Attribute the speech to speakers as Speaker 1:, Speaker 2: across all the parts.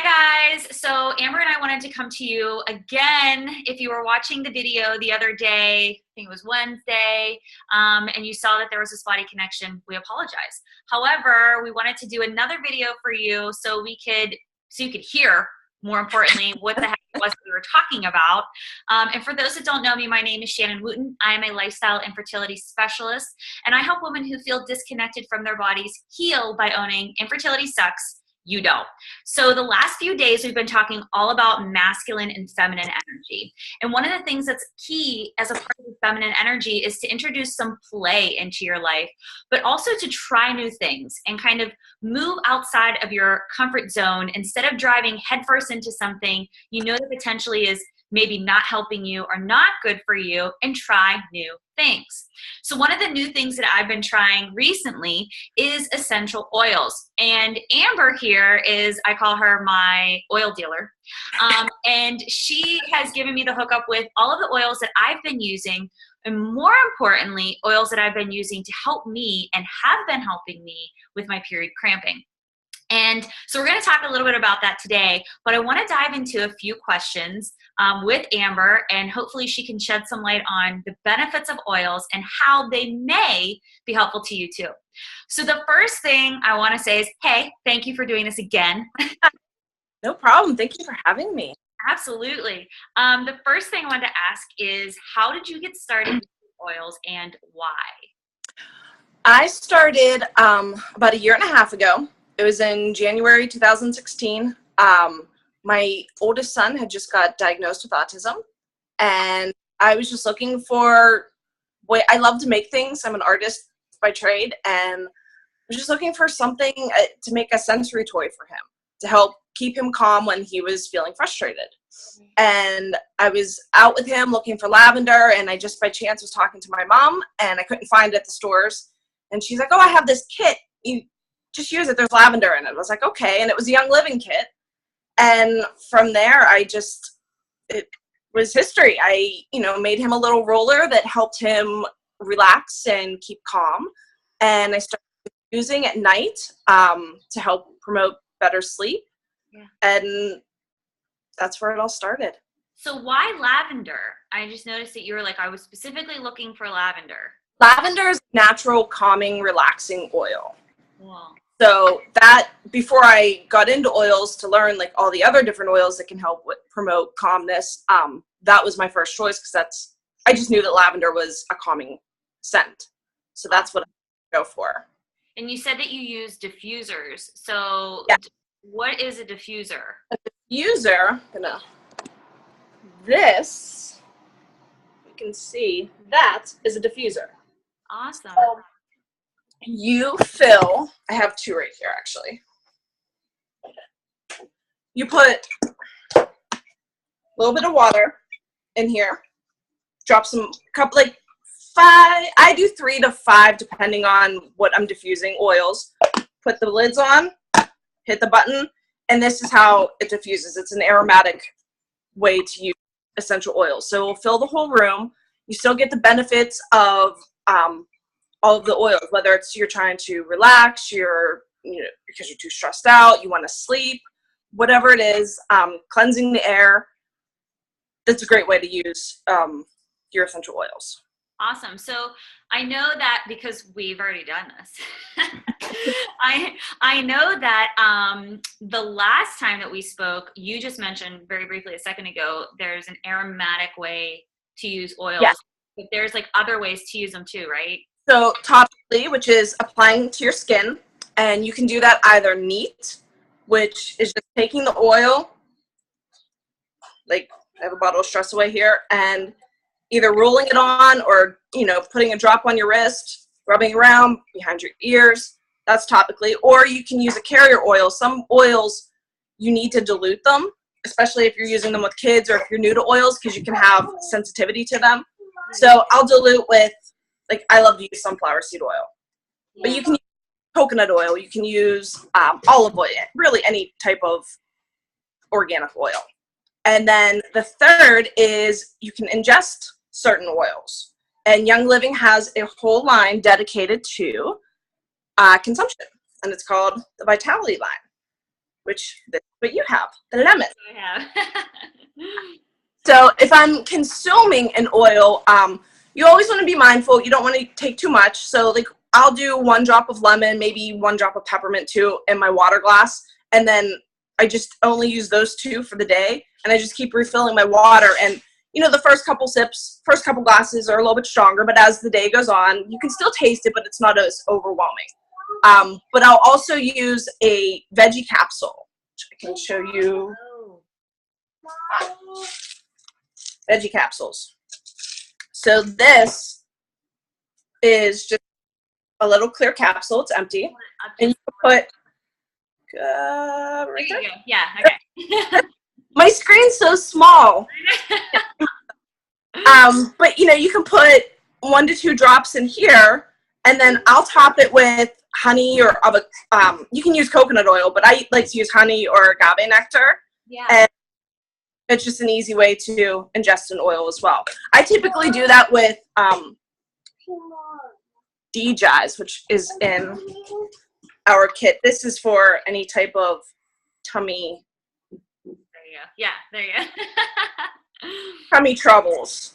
Speaker 1: guys. So Amber and I wanted to come to you again. If you were watching the video the other day, I think it was Wednesday, and you saw that there was a spotty connection, we apologize. However, we wanted to do another video for you so you could hear, more importantly, what the heck it was that we were talking about. And for those that don't know me, my name is Shannon Wooten. I am a lifestyle and fertility specialist, and I help women who feel disconnected from their bodies heal by owning Infertility Sucks, You Don't. So the last few days we've been talking all about masculine and feminine energy. And one of the things that's key as a part of the feminine energy is to introduce some play into your life, but also to try new things and kind of move outside of your comfort zone instead of driving headfirst into something you know that potentially is maybe not helping you or not good for you, and try new things. So one of the new things that I've been trying recently is essential oils. And Amber here is, I call her my oil dealer. And she has given me the hookup with all of the oils that I've been using, and more importantly, oils that I've been using to help me and have been helping me with my period cramping. And so we're going to talk a little bit about that today, but I want to dive into a few questions with Amber, and hopefully she can shed some light on the benefits of oils and how they may be helpful to you too. So the first thing I want to say is, hey, thank you for doing this again.
Speaker 2: No problem. Thank you for having me.
Speaker 1: Absolutely. The first thing I wanted to ask is, how did you get started with oils and why?
Speaker 2: I started about a year and a half ago. It was in January 2016. My oldest son had just got diagnosed with autism, and I was just looking for I love to make things. I'm an artist by trade, and I was just looking for something to make a sensory toy for him to help keep him calm when he was feeling frustrated. And I was out with him looking for lavender, and I just by chance was talking to my mom, and I couldn't find it at the stores. And she's like, "Oh, I have this kit. You just use it. There's lavender in it." I was like, "Okay." And it was a Young Living kit. And from there, it was history. I, made him a little roller that helped him relax and keep calm. And I started using at night to help promote better sleep. Yeah. And that's where it all started.
Speaker 1: So why lavender? I just noticed that you were like, I was specifically looking for lavender.
Speaker 2: Lavender is natural, calming, relaxing oil.
Speaker 1: Wow.
Speaker 2: So that, before I got into oils to learn like all the other different oils that can help promote calmness, that was my first choice, because I just knew that lavender was a calming scent. So that's what I go for.
Speaker 1: And you said that you use diffusers. So
Speaker 2: yeah.
Speaker 1: What is a diffuser?
Speaker 2: A diffuser, this, you can see, that is a diffuser.
Speaker 1: Awesome.
Speaker 2: So, you fill, I have two right here actually. You put a little bit of water in here, drop like 5, I do 3 to 5 depending on what I'm diffusing oils. Put the lids on, hit the button, and this is how it diffuses. It's an aromatic way to use essential oils. So it will fill the whole room. You still get the benefits of all of the oils, whether it's you're trying to relax, because you're too stressed out, you want to sleep, whatever it is, cleansing the air. That's a great way to use your essential oils.
Speaker 1: Awesome. So I know that because we've already done this. I know that the last time that we spoke, you just mentioned very briefly a second ago, there's an aromatic way to use oils. Yes. But there's like other ways to use them too, right?
Speaker 2: So topically, which is applying to your skin, and you can do that either neat, which is just taking the oil, like I have a bottle of Stress Away here, and either rolling it on or, putting a drop on your wrist, rubbing around behind your ears. That's topically. Or you can use a carrier oil. Some oils, you need to dilute them, especially if you're using them with kids or if you're new to oils, because you can have sensitivity to them. So I'll dilute with, I love to use sunflower seed oil. But you can use coconut oil. You can use olive oil, really any type of organic oil. And then the third is you can ingest certain oils. And Young Living has a whole line dedicated to consumption, and it's called the Vitality line. which that's what you have, the lemon.
Speaker 1: I have.
Speaker 2: So if I'm consuming an oil, you always want to be mindful. You don't want to take too much. So like I'll do 1 drop of lemon, maybe 1 drop of peppermint too in my water glass. And then I just only use those 2 for the day. And I just keep refilling my water. And, you know, the first couple sips, first couple glasses are a little bit stronger. But as the day goes on, you can still taste it, but it's not as overwhelming. But I'll also use a veggie capsule, which I can show you. Veggie capsules. So this is just a little clear capsule. It's empty. And you put right there.
Speaker 1: Yeah, okay.
Speaker 2: My screen's so small. But you know, you can put 1 to 2 drops in here, and then I'll top it with honey or you can use coconut oil, but I like to use honey or agave nectar.
Speaker 1: Yeah.
Speaker 2: And it's just an easy way to ingest an oil as well. I typically do that with DJs, which is in our kit. This is for any type of tummy.
Speaker 1: There you go. Yeah, there you go.
Speaker 2: Tummy troubles.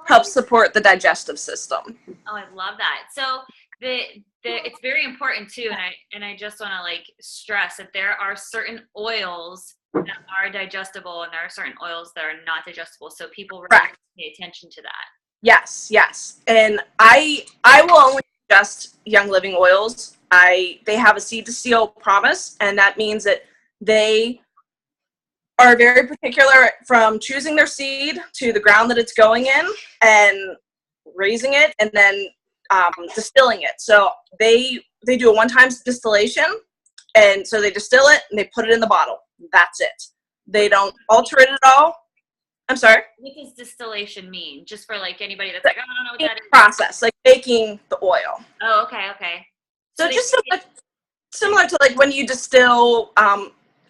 Speaker 2: Helps support the digestive system.
Speaker 1: Oh, I love that. So it's very important too, and I just want to like stress that there are certain oils that are digestible and there are certain oils that are not digestible. So people really have to pay attention to that.
Speaker 2: Yes, yes. And I will only ingest Young Living oils. They have a seed to seal promise, and that means that they are very particular from choosing their seed to the ground that it's going in and raising it and then distilling it. So they do a one-time distillation, and so they distill it and they put it in the bottle. That's it. They don't alter it at all. I'm sorry?
Speaker 1: What does distillation mean? Just for like anybody that's like, oh, I don't know what that is.
Speaker 2: Process, like making the oil.
Speaker 1: Oh, okay, okay.
Speaker 2: So just similar to like when you distill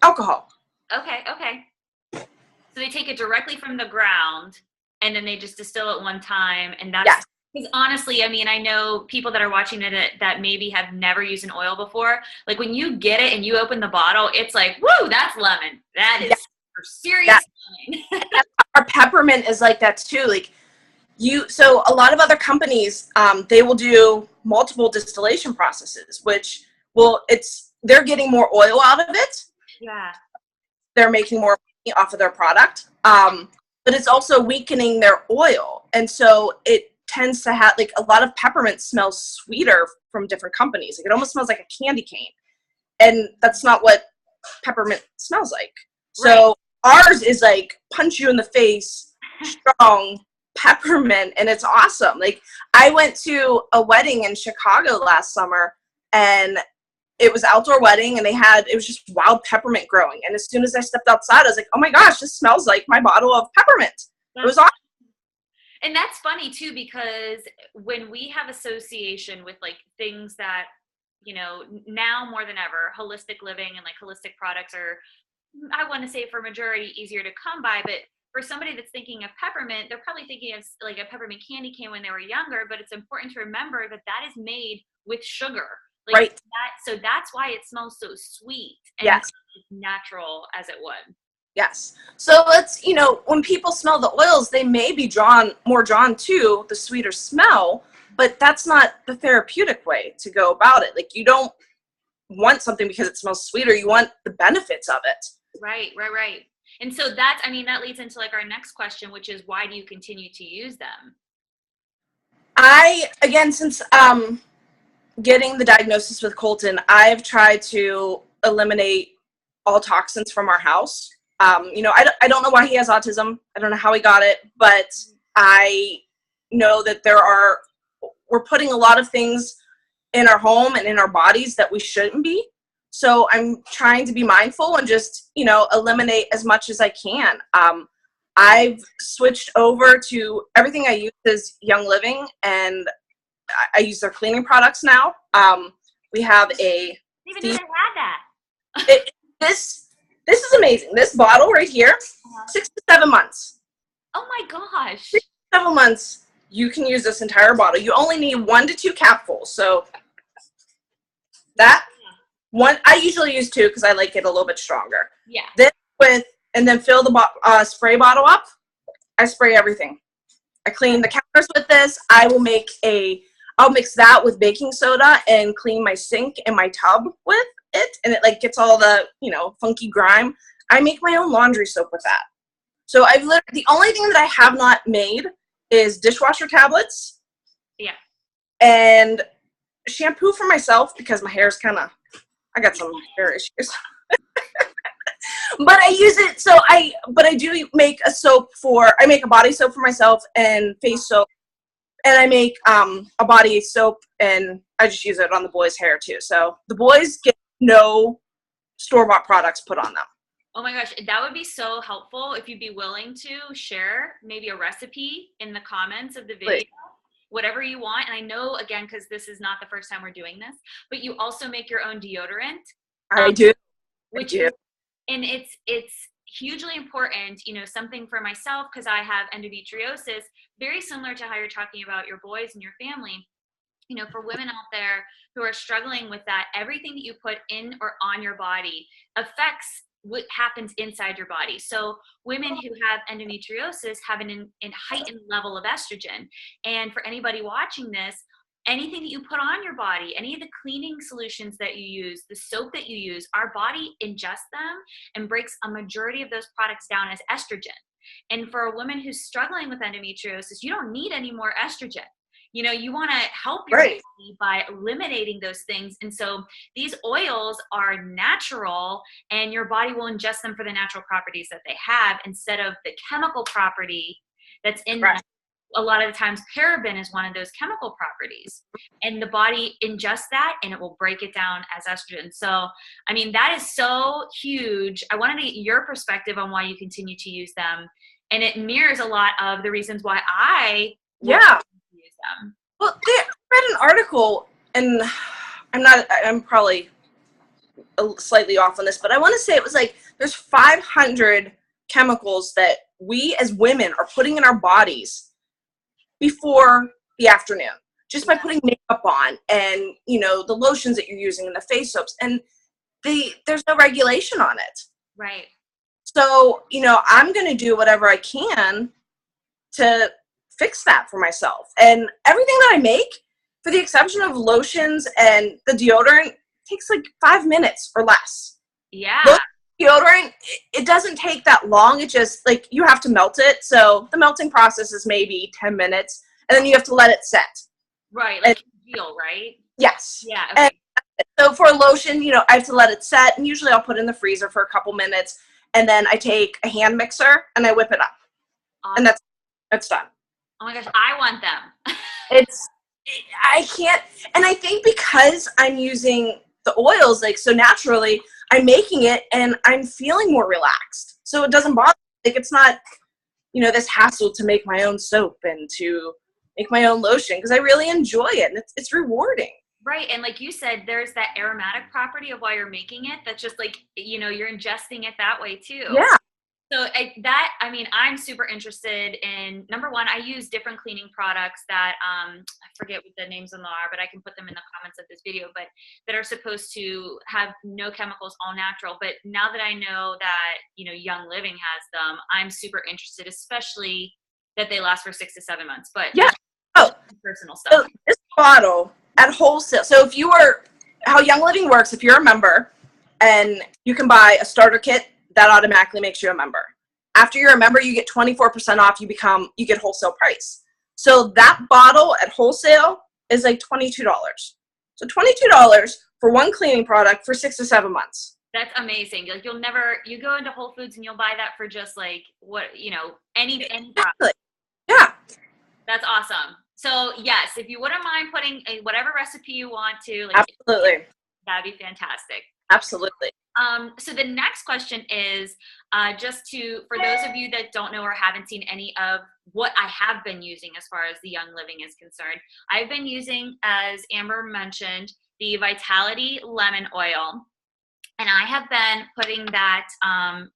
Speaker 2: alcohol.
Speaker 1: Okay, okay. So they take it directly from the ground and then they just distill it one time, and that's because honestly, I mean, I know people that are watching it that maybe have never used an oil before. Like when you get it and you open the bottle, it's like, woo, that's lemon. That is for serious lemon.
Speaker 2: Our peppermint is like that too. Like so a lot of other companies, they will do multiple distillation processes, which they're getting more oil out of it.
Speaker 1: Yeah.
Speaker 2: They're making more money off of their product. But it's also weakening their oil. And so it tends to have, like, a lot of peppermint smells sweeter from different companies. Like, it almost smells like a candy cane. And that's not what peppermint smells like. So ours is like punch you in the face, strong peppermint, and it's awesome. Like, I went to a wedding in Chicago last summer, and it was outdoor wedding, and it was just wild peppermint growing. And as soon as I stepped outside, I was like, oh my gosh, this smells like my bottle of peppermint. It was awesome.
Speaker 1: And that's funny too, because when we have association with like things that, you know, now more than ever, holistic living and like holistic products are, I want to say for majority, easier to come by. But for somebody that's thinking of peppermint, they're probably thinking of like a peppermint candy cane when they were younger. But it's important to remember that that is made with sugar. Like so that's why it smells so sweet and natural as it would.
Speaker 2: Yes. So it's, you know, when people smell the oils, they may be more drawn to the sweeter smell, but that's not the therapeutic way to go about it. Like, you don't want something because it smells sweeter. You want the benefits of it. Right.
Speaker 1: And so that leads into like our next question, which is, why do you continue to use them?
Speaker 2: Since getting the diagnosis with Colton, I've tried to eliminate all toxins from our house. You know, I don't know why he has autism. I don't know how he got it, but I know that we're putting a lot of things in our home and in our bodies that we shouldn't be. So I'm trying to be mindful and just, you know, eliminate as much as I can. I've switched over to everything I use is Young Living, and I use their cleaning products now. We have
Speaker 1: I didn't even know they had that.
Speaker 2: This is amazing. This bottle right here, 6 to 7 months.
Speaker 1: Oh my gosh.
Speaker 2: 6 to 7 months, you can use this entire bottle. You only need 1 to 2 capfuls. So that one, I usually use two because I like it a little bit stronger.
Speaker 1: Yeah.
Speaker 2: And then fill the spray bottle up. I spray everything. I clean the counters with this. I'll mix that with baking soda and clean my sink and my tub with it. And it like gets all the, funky grime. I make my own laundry soap with that. So the only thing that I have not made is dishwasher tablets.
Speaker 1: Yeah.
Speaker 2: And shampoo for myself because my hair's I got some hair issues. But I use it, but I do make I make a body soap for myself and face soap. And I make a body soap and I just use it on the boys' hair too. So the boys get no store-bought products put on them.
Speaker 1: Oh my gosh, that would be so helpful if you'd be willing to share maybe a recipe in the comments of the video. Please. Whatever you want. And I know, again, because this is not the first time we're doing this, but you also make your own deodorant.
Speaker 2: I do.
Speaker 1: And it's hugely important, something for myself, because I have endometriosis, very similar to how you're talking about your boys and your family. For women out there who are struggling with that, everything that you put in or on your body affects what happens inside your body. So women who have endometriosis have an heightened level of estrogen. And for anybody watching this, anything that you put on your body, any of the cleaning solutions that you use, the soap that you use, our body ingests them and breaks a majority of those products down as estrogen. And for a woman who's struggling with endometriosis, you don't need any more estrogen. You want to help your body by eliminating those things. And so these oils are natural and your body will ingest them for the natural properties that they have instead of the chemical property that's in them. A lot of the times paraben is one of those chemical properties and the body ingests that and it will break it down as estrogen. So, that is so huge. I wanted to get your perspective on why you continue to use them. And it mirrors a lot of the reasons why I use them.
Speaker 2: Well, I read an article and I'm probably slightly off on this, but I want to say it was like there's 500 chemicals that we as women are putting in our bodies before the afternoon, just by putting makeup on and, the lotions that you're using and the face soaps, and there's no regulation on it.
Speaker 1: Right.
Speaker 2: So, I'm going to do whatever I can to fix that for myself. And everything that I make, for the exception of lotions and the deodorant, takes like 5 minutes or less.
Speaker 1: Yeah.
Speaker 2: Deodorant, it doesn't take that long. It just, you have to melt it. So the melting process is maybe 10 minutes, and then you have to let it set.
Speaker 1: Right, congeal, right?
Speaker 2: Yes.
Speaker 1: Yeah, okay.
Speaker 2: And so for a lotion, I have to let it set, and usually I'll put it in the freezer for a couple minutes, and then I take a hand mixer, and I whip it up. Awesome. And that's done.
Speaker 1: Oh my gosh, I want them.
Speaker 2: I can't, and I think because I'm using the oils, so naturally, I'm making it and I'm feeling more relaxed. So it doesn't bother me. It's not, this hassle to make my own soap and to make my own lotion, because I really enjoy it and it's rewarding.
Speaker 1: Right. And like you said, there's that aromatic property of why you're making it. That's just you're ingesting it that way too.
Speaker 2: Yeah.
Speaker 1: So I'm super interested in, number one, I use different cleaning products that, I forget what the names of them are, but I can put them in the comments of this video, but that are supposed to have no chemicals, all natural. But now that I know that, Young Living has them, I'm super interested, especially that they last for 6 to 7 months. But
Speaker 2: yeah,
Speaker 1: personal stuff.
Speaker 2: So this bottle at wholesale. So how Young Living works, if you're a member and you can buy a starter kit, that automatically makes you a member. After you're a member, you get 24% off. You get wholesale price. So that bottle at wholesale is like $22. So $22 for one cleaning product for 6 to 7 months.
Speaker 1: That's amazing. You go into Whole Foods and you'll buy that for just any product.
Speaker 2: Yeah.
Speaker 1: That's awesome. So yes, if you wouldn't mind putting whatever recipe you want to,
Speaker 2: absolutely,
Speaker 1: that'd be fantastic.
Speaker 2: Absolutely.
Speaker 1: So the next question is for those of you that don't know or haven't seen any of what I have been using as far as the Young Living is concerned, I've been using, as Amber mentioned, the Vitality Lemon Oil. And I have been putting that,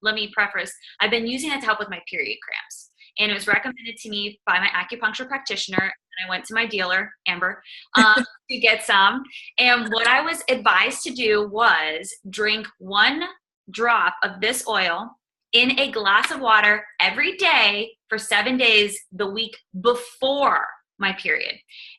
Speaker 1: let me preface, I've been using that to help with my period cramps. and it was recommended to me by my acupuncture practitioner. And I went to my dealer, Amber, to get some. And what I was advised to do was drink 1 drop of this oil in a glass of water every day for 7 days the week before my period.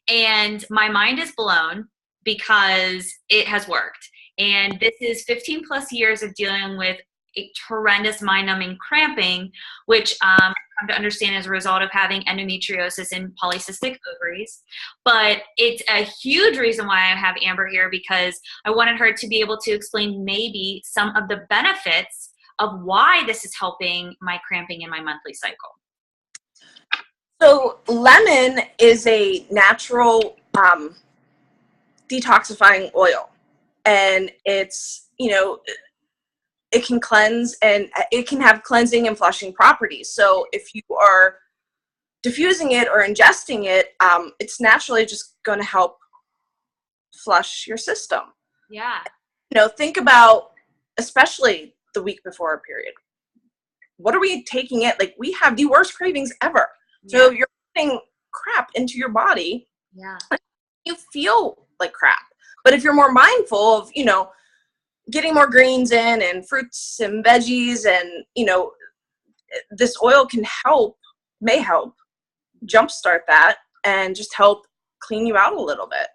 Speaker 1: And my mind is blown because it has worked. And this is 15 plus years of dealing with a horrendous mind-numbing cramping, which I've come to understand as a result of having endometriosis and polycystic ovaries. But it's a huge reason why I have Amber here, because I wanted her to be able to explain maybe some of the benefits of why this is helping my cramping in my monthly cycle.
Speaker 2: So lemon is a natural detoxifying oil, and it's, it can cleanse and it can have cleansing and flushing properties. So if you are diffusing it or ingesting it, it's naturally just going to help flush your system.
Speaker 1: Yeah.
Speaker 2: Think about, especially the week before our period, what are we taking it? Like, we have the worst cravings ever. Yeah. So you're putting crap into your body.
Speaker 1: Yeah.
Speaker 2: You feel like crap. But if you're more mindful of, getting more greens in and fruits and veggies, and, this oil may help jumpstart that and just help clean you out a little bit.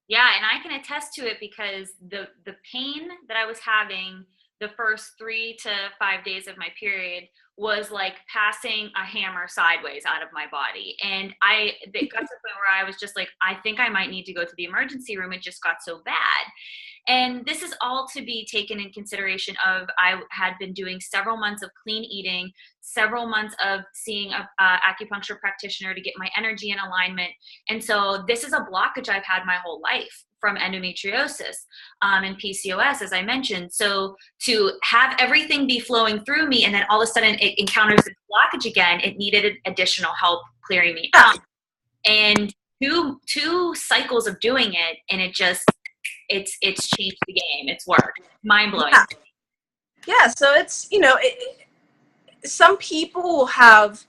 Speaker 1: Yeah, and I can attest to it because the pain that I was having the first 3 to 5 days of my period was like passing a hammer sideways out of my body. And it got to the point where I was just like, I think I might need to go to the emergency room. It just got so bad. And this is all to be taken in consideration of, I had been doing several months of clean eating, several months of seeing a acupuncture practitioner to get my energy in alignment. And so this is a blockage I've had my whole life from endometriosis and PCOS, as I mentioned. So to have everything be flowing through me and then all of a sudden it encounters the blockage again, it needed additional help clearing me out. And two cycles of doing it, and it's changed the game. It's worked. Mind blowing.
Speaker 2: Yeah. So it's, some people have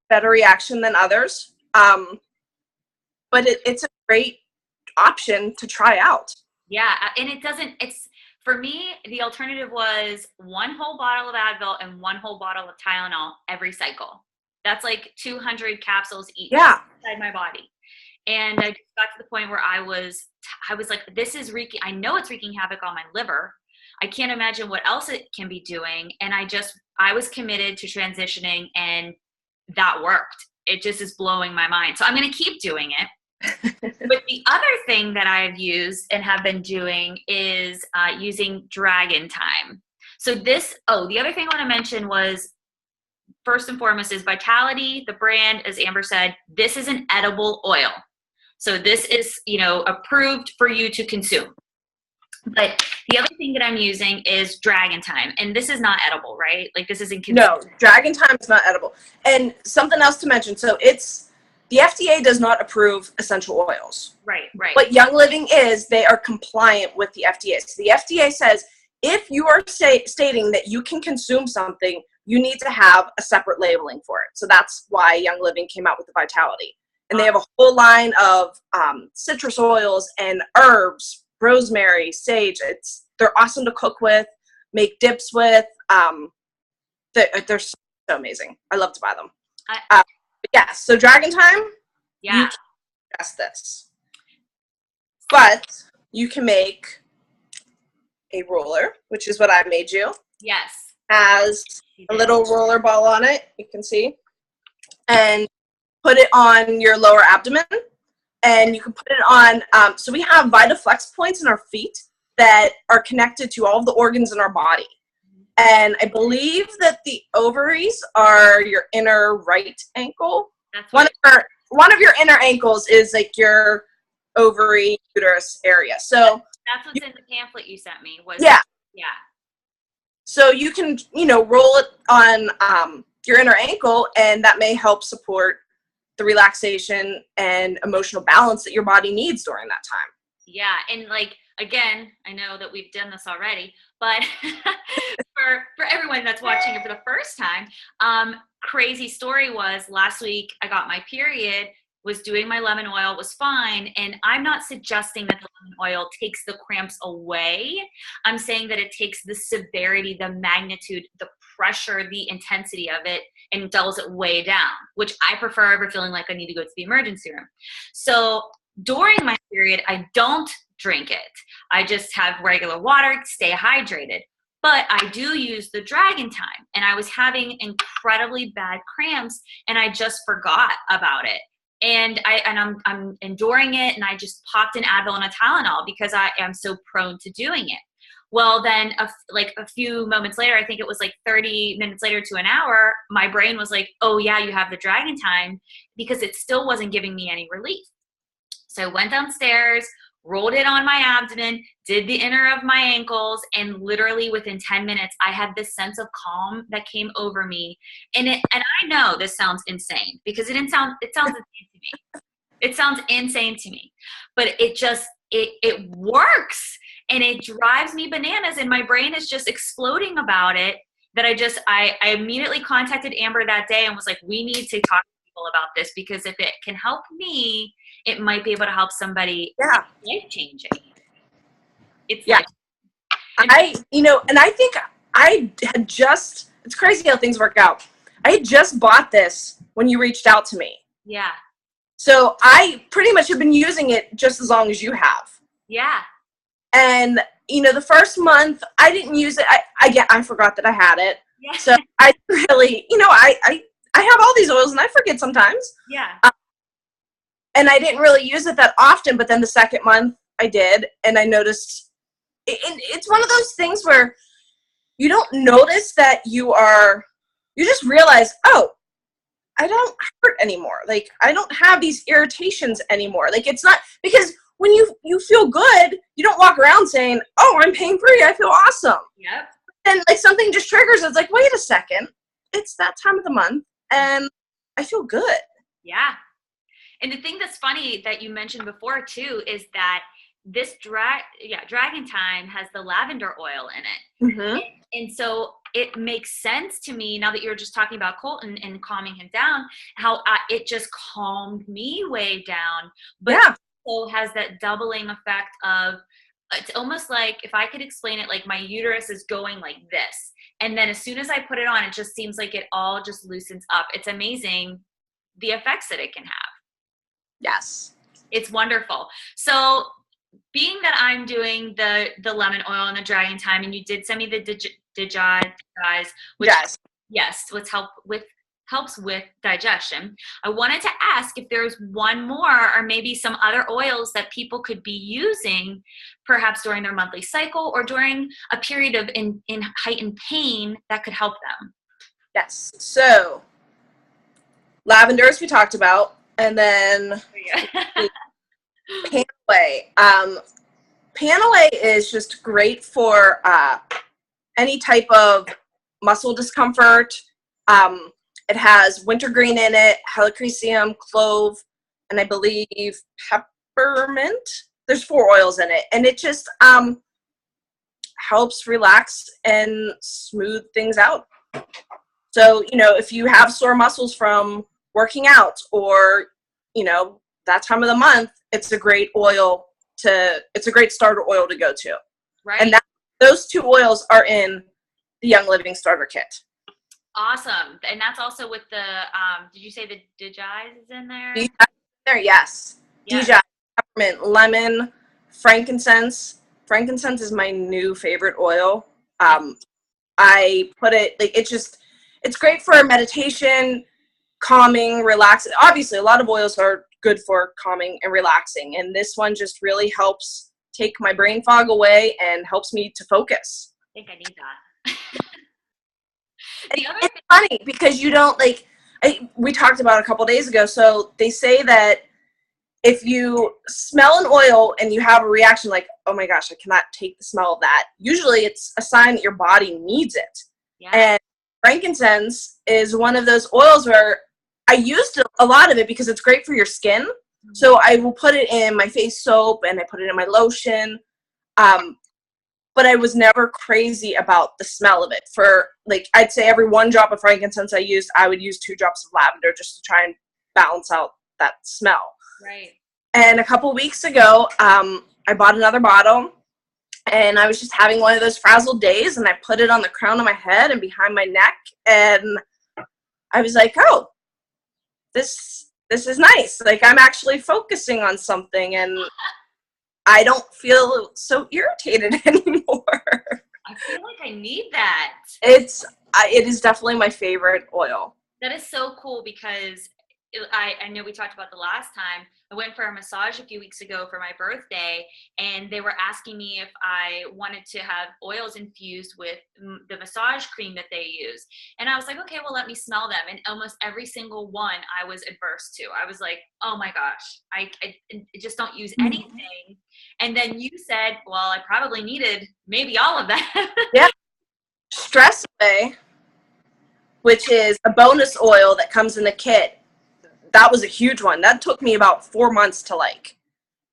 Speaker 2: better reaction than others. But it's a great option to try out.
Speaker 1: Yeah. And for me, the alternative was 1 whole bottle of Advil and 1 whole bottle of Tylenol every cycle. That's like 200 capsules each inside my body. And I just got to the point where I was like, this is I know it's wreaking havoc on my liver. I can't imagine what else it can be doing. And I was committed to transitioning, and that worked. It just is blowing my mind. So I'm going to keep doing it. But the other thing that I've used and have been doing is using Dragon Time. So the other thing I want to mention was, first and foremost, is Vitality, the brand, as Amber said, this is an edible oil. So this is, approved for you to consume. But the other thing that I'm using is Dragon Time. And this is not edible, right? Like, this isn't
Speaker 2: No, Dragon Time is not edible. And something else to mention. So the FDA does not approve essential oils.
Speaker 1: Right.
Speaker 2: What Young Living is, they are compliant with the FDA. So the FDA says, if you are stating that you can consume something, you need to have a separate labeling for it. So that's why Young Living came out with the Vitality. And they have a whole line of citrus oils and herbs, rosemary, sage. They're awesome to cook with, make dips with. They're so amazing. I love to buy them. So Dragon Time, you can test this. But you can make a roller, which is what I made you.
Speaker 1: Yes.
Speaker 2: Has a little roller ball on it, you can see. And put it on your lower abdomen. And you can put it on, so we have VitaFlex points in our feet that are connected to all of the organs in our body. And I believe that the ovaries are your inner right ankle. One of your inner ankles is like your ovary, uterus area. So
Speaker 1: that's what's in the pamphlet you sent me.
Speaker 2: Yeah. So you can, roll it on your inner ankle, and that may help support the relaxation and emotional balance that your body needs during that time.
Speaker 1: Yeah. And like, again, I know that we've done this already, but for everyone that's watching it for the first time, crazy story was last week I got my period, was doing my lemon oil, was fine. And I'm not suggesting that the lemon oil takes the cramps away. I'm saying that it takes the severity, the magnitude, the pressure, the intensity of it, and dulls it way down, which I prefer over feeling like I need to go to the emergency room. So during my period, I don't drink it. I just have regular water, stay hydrated. But I do use the Dragon Time, and I was having incredibly bad cramps, and I just forgot about it. And I'm enduring it, and I just popped an Advil and a Tylenol because I am so prone to doing it. Well, then a few moments later, I think it was like 30 minutes later to an hour, my brain was like, oh yeah, you have the Dragon Time, because it still wasn't giving me any relief. So I went downstairs, rolled it on my abdomen, did the inner of my ankles, and literally within 10 minutes, I had this sense of calm that came over me. And I know this sounds insane, because it sounds insane to me. It sounds insane to me, but it works, and it drives me bananas, and my brain is just exploding about it, that I immediately contacted Amber that day and was like, we need to talk to people about this, because if it can help me, it might be able to help somebody.
Speaker 2: Yeah.
Speaker 1: Life-changing. It's
Speaker 2: yeah. And I think I had just, it's crazy how things work out. I had just bought this when you reached out to me.
Speaker 1: Yeah.
Speaker 2: So I pretty much have been using it just as long as you have.
Speaker 1: Yeah.
Speaker 2: And, the first month I didn't use it. I forgot that I had it.
Speaker 1: Yeah.
Speaker 2: So I really, I have all these oils and I forget sometimes.
Speaker 1: Yeah.
Speaker 2: And I didn't really use it that often, but then the second month I did, and I noticed it's one of those things where you don't notice that you just realize, oh, I don't hurt anymore. Like, I don't have these irritations anymore. Like, it's not, because when you feel good, you don't walk around saying, oh, I'm pain-free, I feel awesome.
Speaker 1: Yep.
Speaker 2: And like something just triggers, it's like, wait a second, it's that time of the month, and I feel good.
Speaker 1: Yeah. And the thing that's funny that you mentioned before too is that this Dragon Time has the lavender oil in it.
Speaker 2: Mm-hmm.
Speaker 1: And so it makes sense to me, now that you're just talking about Colton and calming him down, how it just calmed me way down. But
Speaker 2: yeah.
Speaker 1: It also has that doubling effect of, it's almost like, if I could explain it, like my uterus is going like this. And then as soon as I put it on, it just seems like it all just loosens up. It's amazing the effects that it can have.
Speaker 2: Yes.
Speaker 1: It's wonderful. So being that I'm doing the lemon oil and the Dragon Time, and you did send me the Digi guys, which which helps with digestion. I wanted to ask if there's one more, or maybe some other oils that people could be using, perhaps during their monthly cycle or during a period of in heightened pain, that could help them.
Speaker 2: Yes. So lavender, as we talked about. And then Panaway. Panaway is just great for any type of muscle discomfort. It has wintergreen in it, helichrysum, clove, and I believe peppermint. There's 4 oils in it, and it just helps relax and smooth things out. So, if you have sore muscles from working out, or that time of the month, it's a great starter oil to go to.
Speaker 1: Right.
Speaker 2: And those 2 oils are in the Young Living Starter Kit.
Speaker 1: Awesome. And that's also with the did you say the Digi is in there?
Speaker 2: Yes. Digi, peppermint, lemon, frankincense. Frankincense is my new favorite oil. I put it, like, it's great for meditation, calming, relaxing. Obviously, a lot of oils are good for calming and relaxing, and this one just really helps take my brain fog away and helps me to focus.
Speaker 1: I think I need that.
Speaker 2: It's funny because you don't, like, we talked about a couple days ago, so they say that if you smell an oil and you have a reaction like, oh my gosh, I cannot take the smell of that, usually it's a sign that your body needs it.
Speaker 1: Yeah.
Speaker 2: And frankincense is one of those oils where I used a lot of it because it's great for your skin. Mm-hmm. So I will put it in my face soap, and I put it in my lotion. but I was never crazy about the smell of it. For like, I'd say every 1 drop of frankincense I used, I would use 2 drops of lavender just to try and balance out that smell.
Speaker 1: Right.
Speaker 2: And a couple weeks ago, I bought another bottle, and I was just having one of those frazzled days, and I put it on the crown of my head and behind my neck, and I was like, oh, this is nice. Like, I'm actually focusing on something, and I don't feel so irritated anymore.
Speaker 1: I feel like I need that.
Speaker 2: It is definitely my favorite oil.
Speaker 1: That is so cool because I know we talked about the last time. I went for a massage a few weeks ago for my birthday, and they were asking me if I wanted to have oils infused with the massage cream that they use. And I was like, okay, well, let me smell them. And almost every single one I was adverse to. I was like, oh my gosh, I just don't use anything. And then you said, well, I probably needed maybe all of that.
Speaker 2: Yeah. Stress Away, which is a bonus oil that comes in the kit. That was a huge one. That took me about 4 months to like.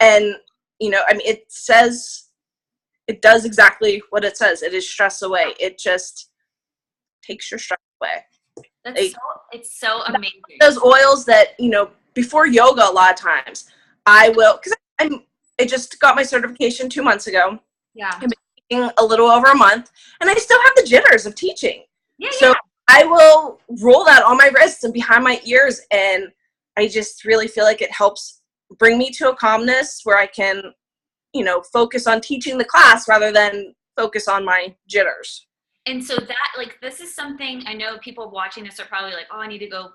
Speaker 2: And, you know, I mean, it does exactly what it says. It is stress away. It just takes your stress away.
Speaker 1: It's so amazing.
Speaker 2: Those oils that, you know, before yoga, a lot of times I will, because I just got my certification 2 months ago.
Speaker 1: Yeah.
Speaker 2: I've been teaching a little over a month, and I still have the jitters of teaching.
Speaker 1: Yeah,
Speaker 2: so I will roll that on my wrists and behind my ears, and I just really feel like it helps bring me to a calmness where I can, you know, focus on teaching the class rather than focus on my jitters.
Speaker 1: And so that, like, this is something I know people watching this are probably like, oh, I need to go,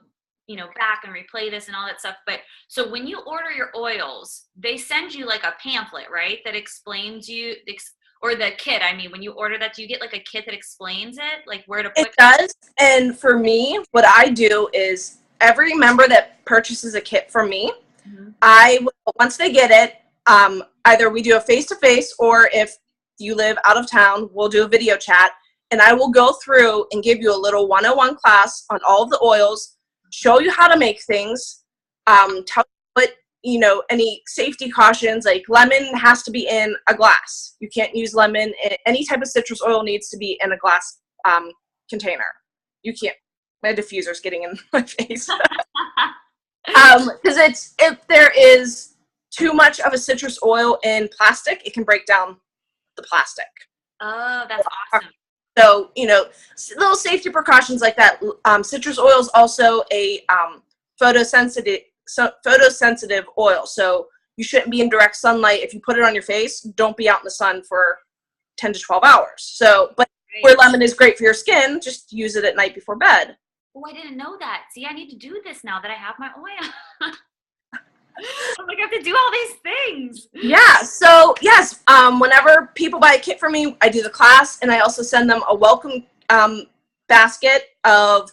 Speaker 1: you know, back and replay this and all that stuff. But so when you order your oils, they send you like a pamphlet, right? That explains or the kit. I mean, when you order that, do you get like a kit that explains it? Like where to put
Speaker 2: it? Does. And for me, what I do is every member that purchases a kit from me, I will, once they get it, either we do a face-to-face, or if you live out of town, we'll do a video chat, and I will go through and give you a little 101 class on all of the oils, show you how to make things, tell you what, you know, any safety cautions, like lemon has to be in a glass. You can't use lemon. Any type of citrus oil needs to be in a glass container. You can't. My diffuser's getting in my face. Because if there is too much of a citrus oil in plastic, it can break down the plastic.
Speaker 1: Oh, that's awesome.
Speaker 2: So, you know, little safety precautions like that. Citrus oil is also a photosensitive oil. So you shouldn't be in direct sunlight. If you put it on your face, don't be out in the sun for 10 to 12 hours. So, but where lemon is great for your skin, just use it at night before bed.
Speaker 1: Oh, I didn't know that. See, I need to do this now that I have my oil. I'm like, I have to do all these things.
Speaker 2: Yeah. So yes, whenever people buy a kit from me, I do the class, and I also send them a welcome basket of.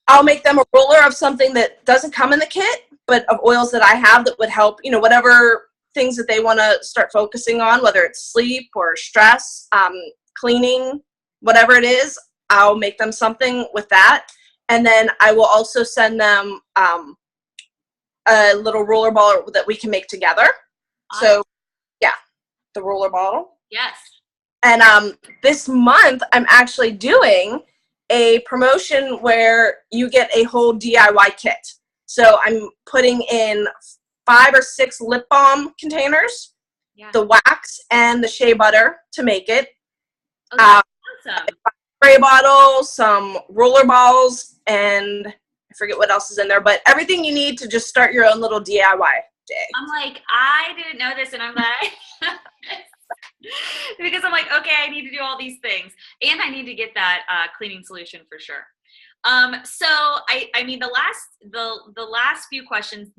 Speaker 2: I'll make them a roller of something that doesn't come in the kit, but of oils that I have that would help. You know, whatever things that they want to start focusing on, whether it's sleep or stress, cleaning, whatever it is. I'll make them something with that. And then I will also send them a little roller ball that we can make together. Awesome. So, yeah, the roller bottle.
Speaker 1: Yes.
Speaker 2: And this month, I'm actually doing a promotion where you get a whole DIY kit. So I'm putting in 5 or 6 lip balm containers, the wax, and the shea butter to make it.
Speaker 1: Oh, awesome.
Speaker 2: Spray bottle, some roller balls, and I forget what else is in there, but everything you need to just start your own little DIY day.
Speaker 1: I'm like, I didn't know this, and I'm like, because I'm like, okay, I need to do all these things, and I need to get that cleaning solution for sure. So I mean, the last few questions,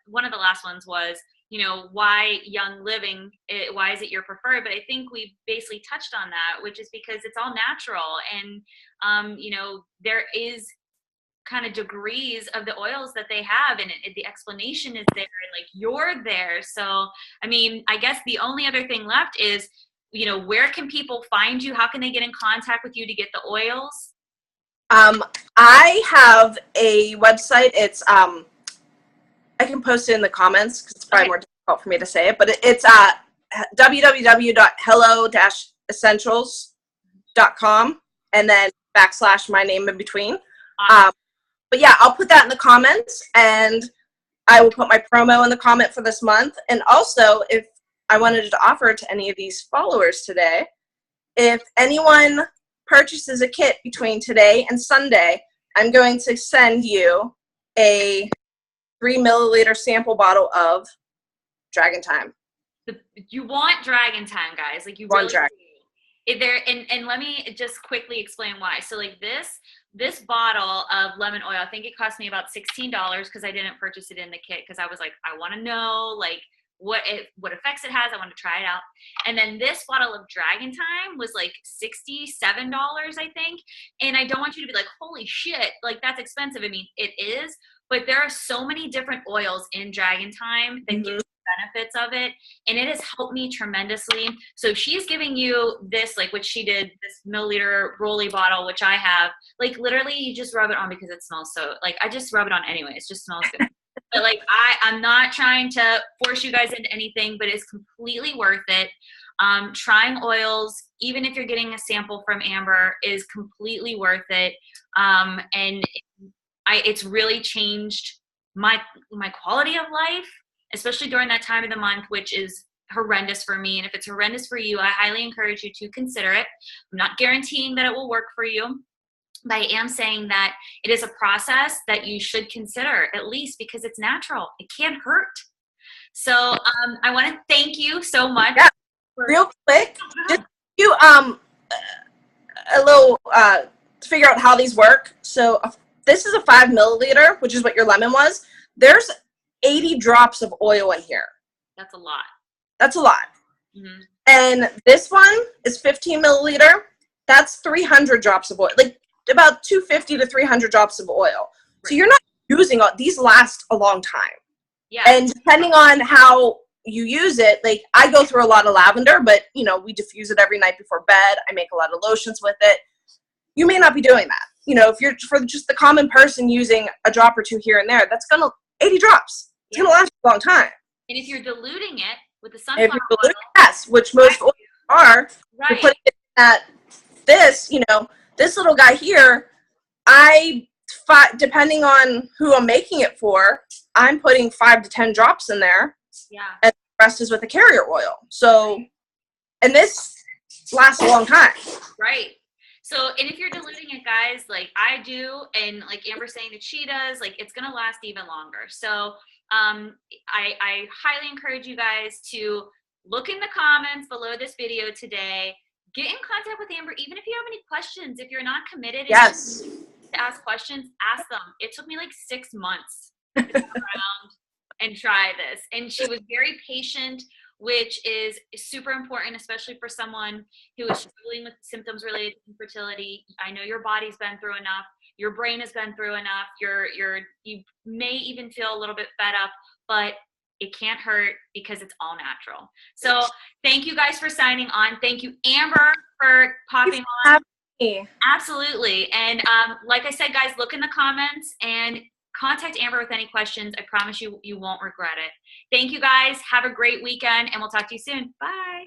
Speaker 1: one of the last ones was, you know, why Young Living, why is it your preferred? But I think we basically touched on that, which is because it's all natural. And, you know, there is kind of degrees of the oils that they have, and the explanation is there, and like you're there. So, I mean, I guess the only other thing left is, you know, where can people find you? How can they get in contact with you to get the oils?
Speaker 2: I have a website. It's, I can post it in the comments because it's probably more difficult for me to say it, but it's www.hello-essentials.com and then / my name in between.
Speaker 1: Awesome.
Speaker 2: But yeah, I'll put that in the comments, and I will put my promo in the comment for this month. And also, if I wanted to offer to any of these followers today, if anyone purchases a kit between today and Sunday, I'm going to send you a 3 milliliter sample bottle of Dragon Time.
Speaker 1: You want Dragon Time, guys. Like, you
Speaker 2: One
Speaker 1: really
Speaker 2: Dragon.
Speaker 1: and let me just quickly explain why. So like this bottle of lemon oil, I think it cost me about $16 because I didn't purchase it in the kit because I was like, I want to know like what effects it has. I want to try it out. And then this bottle of Dragon Time was like $67, I think. And I don't want you to be like, holy shit, like that's expensive. I mean, it is, but there are so many different oils in Dragon Time that give benefits of it, and it has helped me tremendously. So she's giving you this, like what she did, this milliliter Rolly bottle, which I have. Like literally, you just rub it on because it smells so. Like I just rub it on anyway. It just smells good. But like I'm not trying to force you guys into anything, but it's completely worth it. Trying oils, even if you're getting a sample from Amber, is completely worth it. And it's really changed my quality of life, especially during that time of the month, which is horrendous for me. And if it's horrendous for you, I highly encourage you to consider it. I'm not guaranteeing that it will work for you, but I am saying that it is a process that you should consider, at least because it's natural. It can't hurt. So I want to thank you so much.
Speaker 2: Yeah. Real quick, just you a little to figure out how these work. So this is a 5 milliliter, which is what your lemon was. There's 80 drops of oil in here.
Speaker 1: That's a lot.
Speaker 2: That's a lot.
Speaker 1: Mm-hmm.
Speaker 2: And this one is 15 milliliter. That's 300 drops of oil, like about 250 to 300 drops of oil. Right. So you're not using all these, last a long time.
Speaker 1: Yeah.
Speaker 2: And depending on how you use it, like I go through a lot of lavender, but you know, we diffuse it every night before bed. I make a lot of lotions with it. You may not be doing that. You know, if you're for just the common person using a drop or two here and there, that's gonna 80 drops. It's gonna last a long time.
Speaker 1: And if you're diluting it with the sunflower oil,
Speaker 2: yes, which most oils are,
Speaker 1: right.
Speaker 2: You're putting it at this, you know, this little guy here, depending on who I'm making it for, I'm putting 5 to 10 drops in there.
Speaker 1: Yeah.
Speaker 2: And the rest is with the carrier oil. So, and this lasts a long time. Right.
Speaker 1: So, and if you're diluting it, guys, like I do, and like Amber's saying that she does, like it's going to last even longer. So, I highly encourage you guys to look in the comments below this video today. Get in contact with Amber, even if you have any questions. If you're not committed
Speaker 2: yes.
Speaker 1: to ask questions, ask them. It took me like 6 months to come around and try this. And she was very patient, which is super important, especially for someone who is struggling with symptoms related to infertility. I know your body's been through enough. Your brain has been through enough. You may even feel a little bit fed up, but it can't hurt because it's all natural. So thank you guys for signing on. Thank you, Amber, for popping on. Absolutely. And like I said, guys, look in the comments and contact Amber with any questions. I promise you won't regret it. Thank you, guys. Have a great weekend, and we'll talk to you soon. Bye.